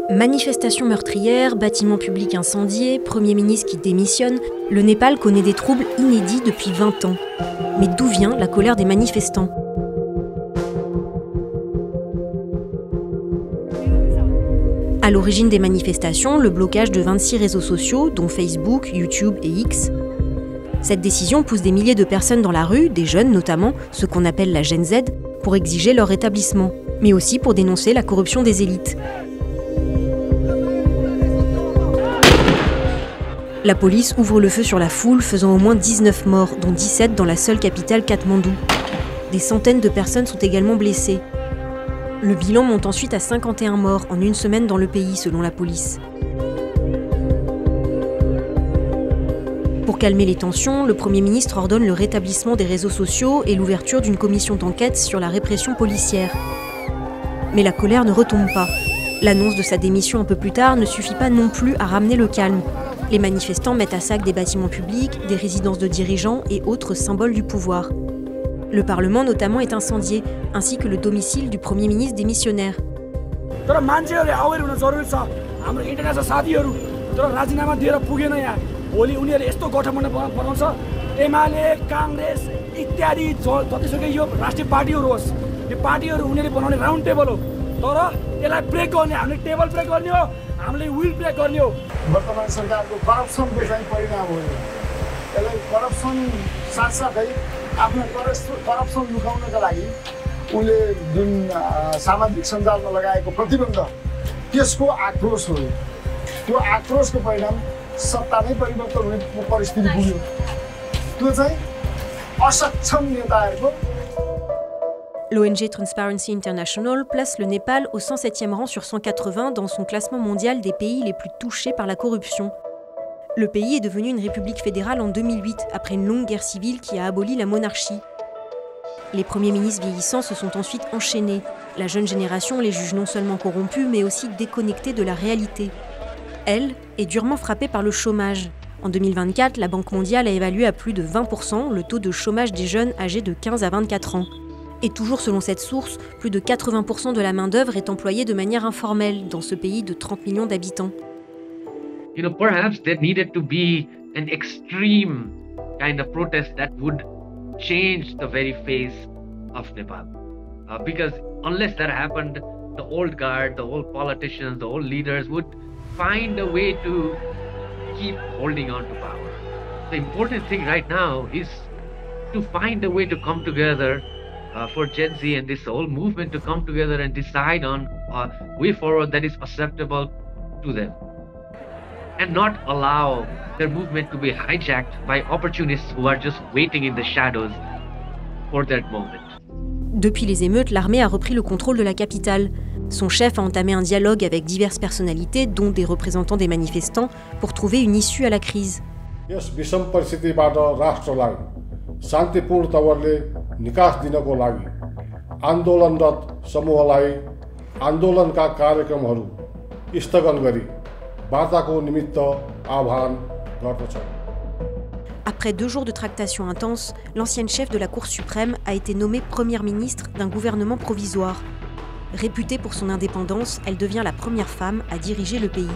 Manifestations meurtrières, bâtiments publics incendiés, Premier ministre qui démissionne, le Népal connaît des troubles inédits depuis 20 ans. Mais d'où vient la colère des manifestants ? À l'origine des manifestations, le blocage de 26 réseaux sociaux, dont Facebook, YouTube et X. Cette décision pousse des milliers de personnes dans la rue, des jeunes notamment, ce qu'on appelle la Gen Z, pour exiger leur rétablissement, mais aussi pour dénoncer la corruption des élites. La police ouvre le feu sur la foule, faisant au moins 19 morts, dont 17 dans la seule capitale Katmandou. Des centaines de personnes sont également blessées. Le bilan monte ensuite à 51 morts en une semaine dans le pays, selon la police. Pour calmer les tensions, le Premier ministre ordonne le rétablissement des réseaux sociaux et l'ouverture d'une commission d'enquête sur la répression policière. Mais la colère ne retombe pas. L'annonce de sa démission un peu plus tard ne suffit pas non plus à ramener le calme. Les manifestants mettent à sac des bâtiments publics, des résidences de dirigeants et autres symboles du pouvoir. Le Parlement notamment est incendié, ainsi que le domicile du Premier ministre démissionnaire. वर्तमान सरकारको करप्सनको चाहिँ परिणाम हो। यसलाई करप्सन साथसाथै आफ्नो करप्सन लुकाउनका लागि उनले जुन सामाजिक सञ्जालमा लगाएको प्रतिबन्ध त्यसको आक्रोश हो। त्यो आक्रोशको परिणाम सत्ता नै परिवर्तन हुने परिस्थिति पुग्यो। त्यो चाहिँ असक्षम नेताहरूको। L'ONG Transparency International place le Népal au 107e rang sur 180 dans son classement mondial des pays les plus touchés par la corruption. Le pays est devenu une république fédérale en 2008, après une longue guerre civile qui a aboli la monarchie. Les premiers ministres vieillissants se sont ensuite enchaînés. La jeune génération les juge non seulement corrompus, mais aussi déconnectés de la réalité. Elle est durement frappée par le chômage. En 2024, la Banque mondiale a évalué à plus de 20% le taux de chômage des jeunes âgés de 15 à 24 ans. Et toujours selon cette source, plus de 80% de la main-d'œuvre est employée de manière informelle dans ce pays de 30 millions d'habitants. You know, perhaps there needed to be an extreme kind of protest that would change the very face of Nepal. Because unless that happened, the old guard, the old politicians, the old leaders would find a way to keep holding on to power. The important thing right now is to find a way to come together for Gen Z and this whole movement to come together and decide on a way forward that is acceptable to them. And not allow their movement to be hijacked by opportunists who are just waiting in the shadows for that moment. Depuis les émeutes, l'armée a repris le contrôle de la capitale. Son chef a entamé un dialogue avec diverses personnalités, dont des représentants des manifestants, pour trouver une issue à la crise. शान्तिपूर्ण तवरले निकास दिनको लागि आन्दोलनरत समूहलाई आन्दोलनका कार्यक्रमहरू स्थगन गरी वार्ताको निमित्त आह्वान गर्दछ। Après 2 jours de tractations intenses, l'ancienne chef de la Cour suprême a été nommée première ministre d'un gouvernement provisoire. Réputée pour son indépendance, elle devient la première femme à diriger le pays.